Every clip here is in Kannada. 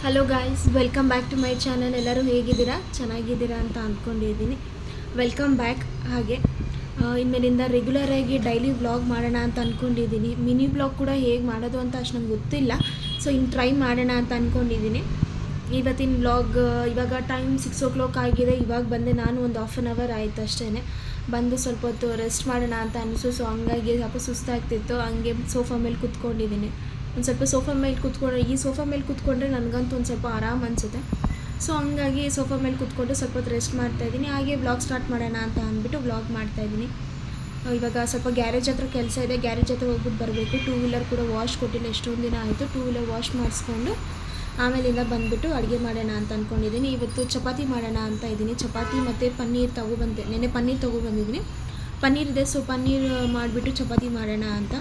Hello guys, welcome back to my channel. ಎಲ್ಲರೂ ಹೇಗಿದ್ದೀರಾ? ಚೆನ್ನಾಗಿದ್ದೀರಾ ಅಂತ ಅಂದ್ಕೊಂಡಿದ್ದೀನಿ. Welcome back. ಹಾಗೆ ಇನ್ಮೇಲಿಂದ ರೆಗ್ಯುಲರಾಗಿ ಡೈಲಿ ವ್ಲಾಗ್ ಮಾಡೋಣ ಅಂತ ಅಂದ್ಕೊಂಡಿದ್ದೀನಿ. ಮಿನಿ ವ್ಲಾಗ್ ಕೂಡ ಹೇಗೆ ಮಾಡೋದು ಅಂತ ಅಷ್ಟು ನಂಗೆ ಗೊತ್ತಿಲ್ಲ. ಸೊ ಇನ್ನು ಟ್ರೈ ಮಾಡೋಣ ಅಂತ ಅಂದ್ಕೊಂಡಿದ್ದೀನಿ. ಇವತ್ತಿನ ವ್ಲಾಗ್ ಇವಾಗ ಟೈಮ್ 6 o'clock ಆಗಿದೆ. ಇವಾಗ ಬಂದೆ ನಾನು, ಒಂದು ಹಾಫ್ ಆನ್ ಅವರ್ ಆಯಿತು ಅಷ್ಟೇ. ಬಂದು ಸ್ವಲ್ಪ ಹೊತ್ತು ರೆಸ್ಟ್ ಮಾಡೋಣ ಅಂತ ಅನಿಸು. ಸೊ ಹಂಗಾಗಿ ಸ್ವಲ್ಪ ಸುಸ್ತಾಗ್ತಿತ್ತು. ಹಂಗೆ ಸೋಫಾ ಮೇಲೆ ಕೂತ್ಕೊಂಡಿದ್ದೀನಿ. ಒಂದು ಸ್ವಲ್ಪ ಸೋಫಾ ಮೇಲೆ ಕೂತ್ಕೊಂಡ್ರೆ ನನಗಂತೂ ಒಂದು ಸ್ವಲ್ಪ ಆರಾಮ್ ಅನಿಸುತ್ತೆ. ಸೊ ಹಂಗಾಗಿ ಸೋಫಾ ಮೇಲೆ ಕೂತ್ಕೊಂಡು ಸ್ವಲ್ಪ ಹೊತ್ತು ರೆಸ್ಟ್ ಮಾಡ್ತಾಯಿದ್ದೀನಿ. ಹಾಗೆ ವ್ಲಾಗ್ ಸ್ಟಾರ್ಟ್ ಮಾಡೋಣ ಅಂತ ಅಂದ್ಬಿಟ್ಟು ವ್ಲಾಗ್ ಮಾಡ್ತಾಯಿದ್ದೀನಿ. ಇವಾಗ ಸ್ವಲ್ಪ ಗ್ಯಾರೇಜ್ ಹತ್ರ ಕೆಲಸ ಇದೆ. ಗ್ಯಾರೇಜ್ ಹತ್ರ ಹೋಗ್ಬಿಟ್ಟು ಬರಬೇಕು. 2 ವೀಲರ್ ಕೂಡ ವಾಶ್ ಕೊಟ್ಟಿಲ್ಲ, ಎಷ್ಟೊಂದು ದಿನ ಆಯಿತು. 2 ವೀಲರ್ ವಾಶ್ ಮಾಡಿಸ್ಕೊಂಡು ಆಮೇಲಿಂದ ಬಂದುಬಿಟ್ಟು ಅಡುಗೆ ಮಾಡೋಣ ಅಂತ ಅಂದ್ಕೊಂಡಿದ್ದೀನಿ. ಇವತ್ತು ಚಪಾತಿ ಮಾಡೋಣ ಅಂತ ಇದ್ದೀನಿ. ಚಪಾತಿ ಮತ್ತು ಪನ್ನೀರ್ ನೆನ್ನೆ ಪನ್ನೀರ್ ತೊಗೊಬಂದಿದ್ದೀನಿ. ಪನ್ನೀರ್ ಇದೆ, ಸೊ ಪನ್ನೀರ್ ಮಾಡಿಬಿಟ್ಟು ಚಪಾತಿ ಮಾಡೋಣ ಅಂತ.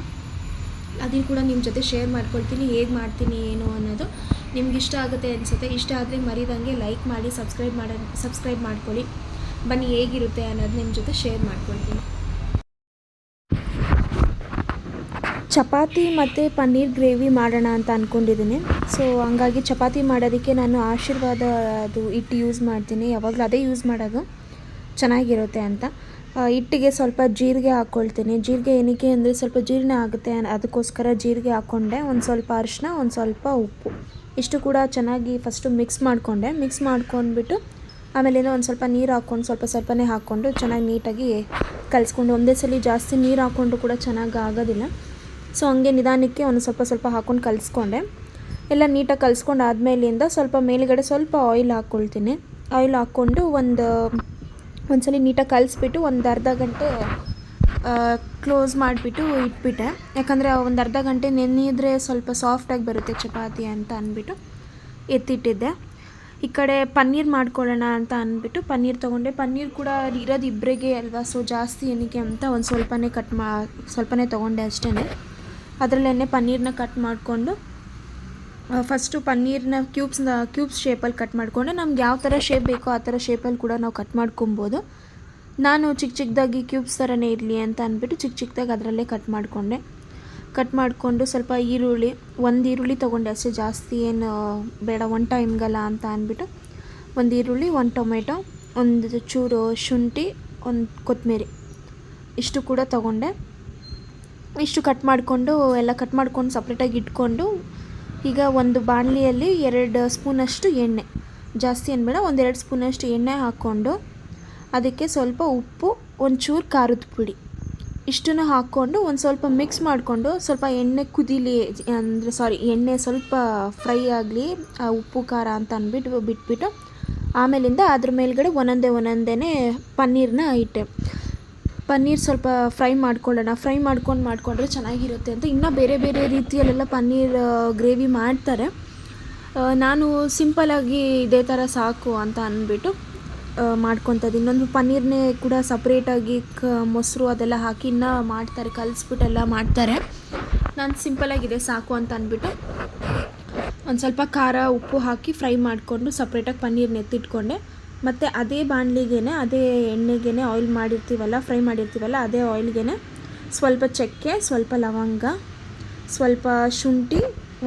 ಅದನ್ನು ಕೂಡ ನಿಮ್ಮ ಜೊತೆ ಶೇರ್ ಮಾಡ್ಕೊಳ್ತೀನಿ, ಹೇಗೆ ಮಾಡ್ತೀನಿ ಏನು ಅನ್ನೋದು. ನಿಮ್ಗೆ ಇಷ್ಟ ಆಗುತ್ತೆ ಅನಿಸುತ್ತೆ. ಇಷ್ಟ ಆದರೆ ಮರಿದಂಗೆ ಲೈಕ್ ಮಾಡಿ, ಸಬ್ಸ್ಕ್ರೈಬ್ ಮಾಡ್ಕೊಳ್ಳಿ. ಬನ್ನಿ ಹೇಗಿರುತ್ತೆ ಅನ್ನೋದು ನಿಮ್ಮ ಜೊತೆ ಶೇರ್ ಮಾಡ್ಕೊಳ್ತೀನಿ. ಚಪಾತಿ ಮತ್ತು ಪನ್ನೀರ್ ಗ್ರೇವಿ ಮಾಡೋಣ ಅಂತ ಅಂದ್ಕೊಂಡಿದ್ದೀನಿ. ಸೊ ಹಂಗಾಗಿ ಚಪಾತಿ ಮಾಡೋದಕ್ಕೆ ನಾನು ಆಶೀರ್ವಾದ ಅದು ಹಿಟ್ಟು ಯೂಸ್ ಮಾಡ್ತೀನಿ. ಯಾವಾಗಲೂ ಅದೇ ಯೂಸ್ ಮಾಡೋದು, ಚೆನ್ನಾಗಿರುತ್ತೆ ಅಂತ. ಹಿಟ್ಟಿಗೆ ಸ್ವಲ್ಪ ಜೀರಿಗೆ ಹಾಕ್ಕೊಳ್ತೀನಿ. ಜೀರಿಗೆ ಏನಕ್ಕೆ ಅಂದರೆ ಸ್ವಲ್ಪ ಜೀರ್ಣ ಆಗುತ್ತೆ, ಅದಕ್ಕೋಸ್ಕರ ಜೀರಿಗೆ ಹಾಕ್ಕೊಂಡೆ. ಒಂದು ಸ್ವಲ್ಪ ಅರಿಶಿನ, ಒಂದು ಸ್ವಲ್ಪ ಉಪ್ಪು, ಇಷ್ಟು ಕೂಡ ಚೆನ್ನಾಗಿ ಫಸ್ಟು ಮಿಕ್ಸ್ ಮಾಡ್ಕೊಂಡ್ಬಿಟ್ಟು ಆಮೇಲಿಂದ ಒಂದು ಸ್ವಲ್ಪ ನೀರು ಹಾಕ್ಕೊಂಡು ಸ್ವಲ್ಪನೇ ಹಾಕ್ಕೊಂಡು ಚೆನ್ನಾಗಿ ನೀಟಾಗಿ ಕಲಿಸ್ಕೊಂಡು, ಒಂದೇ ಸಲ ಜಾಸ್ತಿ ನೀರು ಹಾಕ್ಕೊಂಡು ಕೂಡ ಚೆನ್ನಾಗಿ ಆಗೋದಿಲ್ಲ. ಸೊ ಹಂಗೆ ನಿಧಾನಕ್ಕೆ ಒಂದು ಸ್ವಲ್ಪ ಹಾಕ್ಕೊಂಡು ಕಲಿಸ್ಕೊಂಡೆ. ಎಲ್ಲ ನೀಟಾಗಿ ಕಲಿಸ್ಕೊಂಡು ಆದಮೇಲಿಂದ ಸ್ವಲ್ಪ ಮೇಲುಗಡೆ ಸ್ವಲ್ಪ ಆಯಿಲ್ ಹಾಕ್ಕೊಳ್ತೀನಿ. ಆಯಿಲ್ ಹಾಕ್ಕೊಂಡು ಒಂದ್ಸಲ ನೀಟಾಗಿ ಕಲಿಸ್ಬಿಟ್ಟು ಒಂದು ಅರ್ಧ ಗಂಟೆ ಕ್ಲೋಸ್ ಮಾಡಿಬಿಟ್ಟು ಇಟ್ಬಿಟ್ಟೆ. ಯಾಕಂದರೆ ಒಂದು ಅರ್ಧ ಗಂಟೆ ನೆನೆಯಿದ್ರೆ ಸ್ವಲ್ಪ ಸಾಫ್ಟಾಗಿ ಬರುತ್ತೆ ಚಪಾತಿ ಅಂತ ಅಂದ್ಬಿಟ್ಟು ಎತ್ತಿಟ್ಟಿದ್ದೆ. ಈ ಕಡೆ ಪನ್ನೀರ್ ಮಾಡ್ಕೊಳ್ಳೋಣ ಅಂತ ಅಂದ್ಬಿಟ್ಟು ಪನ್ನೀರ್ ತೊಗೊಂಡೆ. ಪನ್ನೀರ್ ಕೂಡ ಇರೋದು ಇಬ್ಬರಿಗೆ ಅಲ್ವಾ, ಸೊ ಜಾಸ್ತಿ ಏನಕ್ಕೆ ಅಂತ ಒಂದು ಸ್ವಲ್ಪನೇ ತೊಗೊಂಡೆ ಅಷ್ಟೇ. ಅದರಲ್ಲೇ ಪನ್ನೀರನ್ನ ಕಟ್ ಮಾಡಿಕೊಂಡು ಫಸ್ಟು ಪನ್ನೀರನ್ನ ಕ್ಯೂಬ್ಸ್ ಶೇಪಲ್ಲಿ ಕಟ್ ಮಾಡಿಕೊಂಡು, ನಮ್ಗೆ ಯಾವ ಥರ ಶೇಪ್ ಬೇಕೋ ಆ ಥರ ಶೇಪಲ್ಲಿ ಕೂಡ ನಾವು ಕಟ್ ಮಾಡ್ಕೊಬೋದು. ನಾನು ಚಿಕ್ಕದಾಗಿ ಕ್ಯೂಬ್ಸ್ ಥರನೇ ಇರಲಿ ಅಂತ ಅಂದ್ಬಿಟ್ಟು ಚಿಕ್ಕದಾಗಿ ಅದರಲ್ಲೇ ಕಟ್ ಮಾಡಿಕೊಂಡು ಸ್ವಲ್ಪ ಒಂದು ಈರುಳ್ಳಿ ತೊಗೊಂಡೆ ಅಷ್ಟೇ, ಜಾಸ್ತಿ ಏನು ಬೇಡ, ಒನ್ ಟೈಮ್ಗಲ್ಲ ಅಂತ ಅಂದ್ಬಿಟ್ಟು ಒಂದು ಈರುಳ್ಳಿ, ಒಂದು ಟೊಮೆಟೊ, ಒಂದು ಚೂರು ಶುಂಠಿ, ಒಂದು ಕೊತ್ತಂಬರಿ, ಇಷ್ಟು ಕೂಡ ತೊಗೊಂಡೆ. ಇಷ್ಟು ಕಟ್ ಮಾಡ್ಕೊಂಡು ಸಪ್ರೇಟಾಗಿ ಇಟ್ಕೊಂಡು, ಈಗ ಒಂದು ಬಾಣಲಿಯಲ್ಲಿ 2 ಸ್ಪೂನಷ್ಟು ಎಣ್ಣೆ, ಜಾಸ್ತಿ ಏನು ಬೇಡ, 1-2 ಸ್ಪೂನಷ್ಟು ಎಣ್ಣೆ ಹಾಕ್ಕೊಂಡು ಅದಕ್ಕೆ ಸ್ವಲ್ಪ ಉಪ್ಪು, ಒಂಚೂರು ಖಾರದ ಪುಡಿ, ಇಷ್ಟನ್ನು ಹಾಕ್ಕೊಂಡು ಒಂದು ಸ್ವಲ್ಪ ಮಿಕ್ಸ್ ಮಾಡಿಕೊಂಡು ಸ್ವಲ್ಪ ಎಣ್ಣೆ ಎಣ್ಣೆ ಸ್ವಲ್ಪ ಫ್ರೈ ಆಗಲಿ, ಉಪ್ಪು ಖಾರ ಅಂತ ಅಂದ್ಬಿಟ್ಟು ಬಿಟ್ಬಿಟ್ಟು ಆಮೇಲಿಂದ ಅದ್ರ ಮೇಲ್ಗಡೆ ಒಂದೊಂದೇ ಪನ್ನೀರನ್ನ ಇಟ್ಟೆ. ಪನ್ನೀರ್ ಸ್ವಲ್ಪ ಫ್ರೈ ಮಾಡ್ಕೊಂಡ್ರೆ ಚೆನ್ನಾಗಿರುತ್ತೆ ಅಂತ. ಇನ್ನೂ ಬೇರೆ ರೀತಿಯಲ್ಲೆಲ್ಲ ಪನ್ನೀರ್ ಗ್ರೇವಿ ಮಾಡ್ತಾರೆ. ನಾನು ಸಿಂಪಲಾಗಿ ಇದೇ ಥರ ಸಾಕು ಅಂತ ಅಂದ್ಬಿಟ್ಟು ಮಾಡ್ಕೊತದ್ದು. ಇನ್ನೊಂದು ಪನ್ನೀರ್ನೇ ಕೂಡ ಸಪ್ರೇಟಾಗಿ ಮೊಸರು ಅದೆಲ್ಲ ಹಾಕಿ ಇನ್ನೂ ಮಾಡ್ತಾರೆ, ಕಲಿಸ್ಬಿಟ್ಟೆಲ್ಲ ಮಾಡ್ತಾರೆ. ನಾನು ಸಿಂಪಲಾಗಿದೆ ಸಾಕು ಅಂತ ಅಂದ್ಬಿಟ್ಟು ಒಂದು ಸ್ವಲ್ಪ ಖಾರ ಉಪ್ಪು ಹಾಕಿ ಫ್ರೈ ಮಾಡಿಕೊಂಡು ಸಪ್ರೇಟಾಗಿ ಪನ್ನೀರ್ನ ಎತ್ತಿಟ್ಕೊಂಡೆ. ಮತ್ತು ಅದೇ ಬಾಣಲಿಗೇನೆ, ಅದೇ ಎಣ್ಣೆಗೇನೆ ಫ್ರೈ ಮಾಡಿರ್ತೀವಲ್ಲ ಅದೇ ಆಯಿಲ್ಗೇನೆ ಸ್ವಲ್ಪ ಚಕ್ಕೆ, ಸ್ವಲ್ಪ ಲವಂಗ, ಸ್ವಲ್ಪ ಶುಂಠಿ,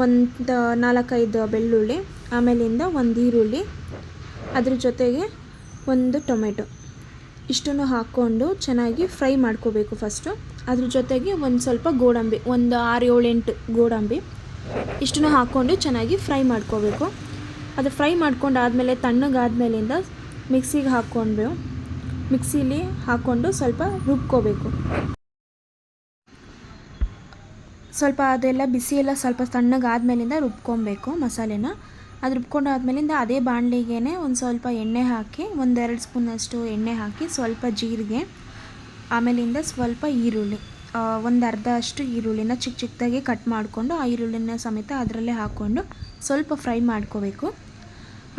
ಒಂದು 4-5 ಬೆಳ್ಳುಳ್ಳಿ, ಆಮೇಲಿಂದ ಒಂದು ಈರುಳ್ಳಿ, ಅದ್ರ ಜೊತೆಗೆ ಒಂದು ಟೊಮೆಟೊ, ಇಷ್ಟನ್ನು ಹಾಕ್ಕೊಂಡು ಚೆನ್ನಾಗಿ ಫ್ರೈ ಮಾಡ್ಕೋಬೇಕು ಫಸ್ಟು. ಅದ್ರ ಜೊತೆಗೆ ಒಂದು ಸ್ವಲ್ಪ ಗೋಡಂಬಿ, ಒಂದು 6-7-8 ಗೋಡಂಬಿ, ಇಷ್ಟನ್ನು ಹಾಕ್ಕೊಂಡು ಚೆನ್ನಾಗಿ ಫ್ರೈ ಮಾಡ್ಕೋಬೇಕು. ಅದು ಫ್ರೈ ಮಾಡ್ಕೊಂಡಾದಮೇಲೆ ತಣ್ಣಗಾದ್ಮೇಲಿಂದ ಮಿಕ್ಸಿಲಿ ಹಾಕ್ಕೊಂಡು ಸ್ವಲ್ಪ ರುಬ್ಕೋಬೇಕು. ಸ್ವಲ್ಪ ಅದೆಲ್ಲ ಬಿಸಿ ಎಲ್ಲ ಸ್ವಲ್ಪ ತಣ್ಣಗಾದ್ಮೇಲಿಂದ ರುಬ್ಕೊಬೇಕು ಮಸಾಲೆನ. ಅದು ರುಬ್ಕೊಂಡಾದ್ಮೇಲಿಂದ ಅದೇ ಬಾಣಲಿಗೇನೆ ಒಂದು ಸ್ವಲ್ಪ ಎಣ್ಣೆ ಹಾಕಿ, 1-2 ಸ್ಪೂನಷ್ಟು ಎಣ್ಣೆ ಹಾಕಿ, ಸ್ವಲ್ಪ ಜೀರಿಗೆ, ಆಮೇಲಿಂದ ಸ್ವಲ್ಪ ಈರುಳ್ಳಿ, ಒಂದು ಅರ್ಧ ಅಷ್ಟು ಈರುಳ್ಳಿನ ಚಿಕ್ಕದಾಗಿ ಕಟ್ ಮಾಡಿಕೊಂಡು ಆ ಈರುಳ್ಳಿನ ಸಮೇತ ಅದರಲ್ಲೇ ಹಾಕ್ಕೊಂಡು ಸ್ವಲ್ಪ ಫ್ರೈ ಮಾಡ್ಕೋಬೇಕು.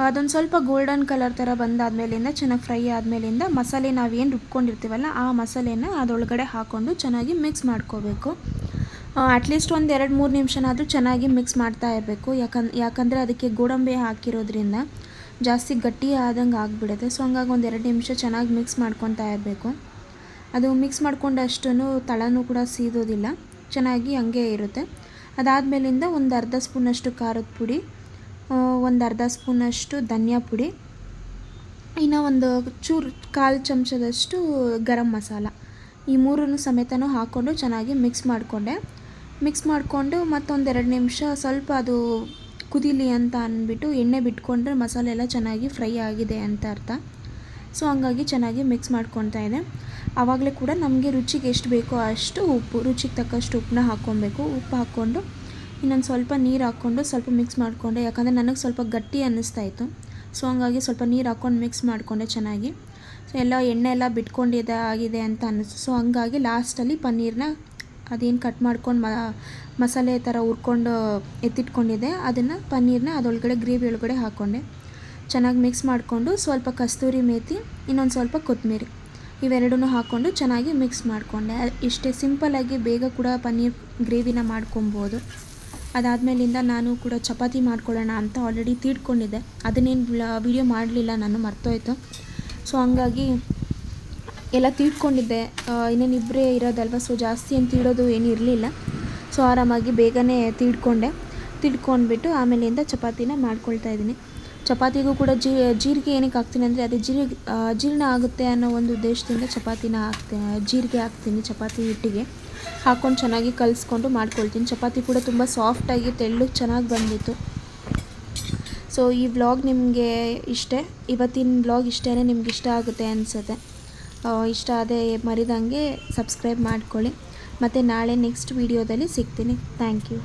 ಅದೊಂದು ಸ್ವಲ್ಪ ಗೋಲ್ಡನ್ ಕಲರ್ ಥರ ಬಂದಾದ್ಮೇಲಿಂದ ಚೆನ್ನಾಗಿ ಫ್ರೈ ಆದಮೇಲಿಂದ ಮಸಾಲೆ ನಾವೇನು ರುಬ್ಕೊಂಡಿರ್ತೀವಲ್ಲ ಆ ಮಸಾಲೆನ ಅದರೊಳಗಡೆ ಹಾಕ್ಕೊಂಡು ಚೆನ್ನಾಗಿ ಮಿಕ್ಸ್ ಮಾಡ್ಕೋಬೇಕು. ಅಟ್ಲೀಸ್ಟ್ ಒಂದು 2-3 ನಿಮಿಷನಾದರೂ ಚೆನ್ನಾಗಿ ಮಿಕ್ಸ್ ಮಾಡ್ತಾ ಇರಬೇಕು. ಯಾಕಂದರೆ ಅದಕ್ಕೆ ಗೋಡಂಬಿ ಹಾಕಿರೋದ್ರಿಂದ ಜಾಸ್ತಿ ಗಟ್ಟಿ ಆದಂಗೆ ಆಗಿಬಿಡುತ್ತೆ. ಸೊ ಹಂಗಾಗಿ ಒಂದು 2 ನಿಮಿಷ ಚೆನ್ನಾಗಿ ಮಿಕ್ಸ್ ಮಾಡ್ಕೊತಾ ಇರಬೇಕು. ಅದು ಮಿಕ್ಸ್ ಮಾಡ್ಕೊಂಡಷ್ಟು ತಳನೂ ಕೂಡ ಸೀದೋದಿಲ್ಲ, ಚೆನ್ನಾಗಿ ಹಂಗೆ ಇರುತ್ತೆ. ಅದಾದಮೇಲಿಂದ ಒಂದು ಅರ್ಧ ಸ್ಪೂನಷ್ಟು ಖಾರದ ಪುಡಿ, ಒಂದು ಅರ್ಧ ಸ್ಪೂನಷ್ಟು ಧನಿಯಾ ಪುಡಿ, ಇನ್ನು ಒಂದು ಚೂರು 1/4 ಚಮಚದಷ್ಟು ಗರಂ ಮಸಾಲ, ಈ ಮೂರನ್ನು ಸಮೇತನೂ ಹಾಕ್ಕೊಂಡು ಚೆನ್ನಾಗಿ ಮಿಕ್ಸ್ ಮಾಡಿಕೊಂಡು ಮತ್ತೊಂದು 2 ನಿಮಿಷ ಸ್ವಲ್ಪ ಅದು ಕುದೀಲಿ ಅಂತ ಅಂದ್ಬಿಟ್ಟು ಎಣ್ಣೆ ಬಿಟ್ಕೊಂಡ್ರೆ ಮಸಾಲೆ ಎಲ್ಲ ಚೆನ್ನಾಗಿ ಫ್ರೈ ಆಗಿದೆ ಅಂತ ಅರ್ಥ. ಸೊ ಹಂಗಾಗಿ ಚೆನ್ನಾಗಿ ಮಿಕ್ಸ್ ಮಾಡ್ಕೊತಾ ಇದೆ. ಆವಾಗಲೇ ಕೂಡ ನಮಗೆ ರುಚಿಗೆ ಎಷ್ಟು ಬೇಕೋ ಅಷ್ಟು ಉಪ್ಪು, ರುಚಿಗೆ ತಕ್ಕಷ್ಟು ಉಪ್ಪನ್ನ ಹಾಕ್ಕೊಬೇಕು. ಉಪ್ಪು ಹಾಕ್ಕೊಂಡು ಇನ್ನೊಂದು ಸ್ವಲ್ಪ ನೀರು ಹಾಕ್ಕೊಂಡು ಸ್ವಲ್ಪ ಮಿಕ್ಸ್ ಮಾಡಿಕೊಂಡೆ, ಯಾಕಂದರೆ ನನಗೆ ಸ್ವಲ್ಪ ಗಟ್ಟಿ ಅನ್ನಿಸ್ತಾ ಇತ್ತು. ಸೊ ಹಂಗಾಗಿ ಸ್ವಲ್ಪ ನೀರು ಹಾಕ್ಕೊಂಡು ಮಿಕ್ಸ್ ಮಾಡಿಕೊಂಡೆ ಚೆನ್ನಾಗಿ. ಸೊ ಎಲ್ಲ ಎಣ್ಣೆ ಎಲ್ಲ ಬಿಟ್ಕೊಂಡಿದೆ ಆಗಿದೆ ಅಂತ ಅನ್ನಿಸ್ತು. ಸೊ ಹಂಗಾಗಿ ಲಾಸ್ಟಲ್ಲಿ ಪನ್ನೀರನ್ನ ಅದೇನು ಕಟ್ ಮಾಡ್ಕೊಂಡು ಮಸಾಲೆ ಥರ ಹುರ್ಕೊಂಡು ಎತ್ತಿಟ್ಕೊಂಡಿದ್ದೆ ಅದನ್ನು ಪನ್ನೀರನ್ನ ಅದರೊಳಗಡೆ ಗ್ರೇವಿ ಒಳಗಡೆ ಹಾಕ್ಕೊಂಡೆ. ಚೆನ್ನಾಗಿ ಮಿಕ್ಸ್ ಮಾಡಿಕೊಂಡು ಸ್ವಲ್ಪ ಕಸ್ತೂರಿ ಮೇಥಿ, ಇನ್ನೊಂದು ಸ್ವಲ್ಪ ಕೊತ್ತಂಬರಿ ಇವೆರಡನ್ನೂ ಹಾಕ್ಕೊಂಡು ಚೆನ್ನಾಗಿ ಮಿಕ್ಸ್ ಮಾಡಿಕೊಂಡೆ. ಇಷ್ಟೇ ಸಿಂಪಲ್ಲಾಗಿ ಬೇಗ ಕೂಡ ಪನ್ನೀರ್ ಗ್ರೇವಿನ ಮಾಡ್ಕೊಬೋದು. ಅದಾದಮೇಲಿಂದ ನಾನು ಕೂಡ ಚಪಾತಿ ಮಾಡ್ಕೊಳ್ಳೋಣ ಅಂತ ಆಲ್ರೆಡಿ ತೀಡ್ಕೊಂಡಿದ್ದೆ. ಅದನ್ನೇನು ವಿಡಿಯೋ ಮಾಡಲಿಲ್ಲ, ನಾನು ಮರ್ತೋಯ್ತು. ಸೊ ಹಂಗಾಗಿ ಎಲ್ಲ ತೀಡ್ಕೊಂಡಿದ್ದೆ, ಇನ್ನೇನು ಇಬ್ಬರೇ ಇರೋದಲ್ವ, ಸೊ ಜಾಸ್ತಿ ಏನು ತೀಡೋದು ಏನು ಇರಲಿಲ್ಲ. ಸೊ ಆರಾಮಾಗಿ ಬೇಗನೆ ತೀಡ್ಕೊಂಡ್ಬಿಟ್ಟು ಆಮೇಲಿಂದ ಚಪಾತಿನ ಮಾಡ್ಕೊಳ್ತಾ ಇದ್ದೀನಿ. ಚಪಾತಿಗೂ ಕೂಡ ಜೀರಿಗೆ ಏನಕ್ಕೆ ಹಾಕ್ತೀನಿ ಅಂದರೆ ಅದು ಜೀರ್ಣ ಆಗುತ್ತೆ ಅನ್ನೋ ಒಂದು ಉದ್ದೇಶದಿಂದ ಜೀರಿಗೆ ಹಾಕ್ತೀನಿ ಚಪಾತಿ ಹಿಟ್ಟಿಗೆ ಹಾಕ್ಕೊಂಡು ಚೆನ್ನಾಗಿ ಕಲಿಸ್ಕೊಂಡು ಮಾಡ್ಕೊಳ್ತೀನಿ. ಚಪಾತಿ ಕೂಡ ತುಂಬ ಸಾಫ್ಟಾಗಿ ತೆಳ್ಳಗೆ ಚೆನ್ನಾಗಿ ಬಂದಿತ್ತು. ಸೊ ಈ ವ್ಲಾಗ್ ನಿಮಗೆ ಇವತ್ತಿನ ವ್ಲಾಗ್ ಇಷ್ಟೇ, ನಿಮ್ಗೆ ಇಷ್ಟ ಆಗುತ್ತೆ ಅನಿಸುತ್ತೆ. ಇಷ್ಟ ಆದರೆ ಮರಿದಂಗೆ ಸಬ್ಸ್ಕ್ರೈಬ್ ಮಾಡ್ಕೊಳ್ಳಿ. ಮತ್ತು ನಾಳೆ ನೆಕ್ಸ್ಟ್ ವೀಡಿಯೋದಲ್ಲಿ ಸಿಗ್ತೀನಿ. Thank you.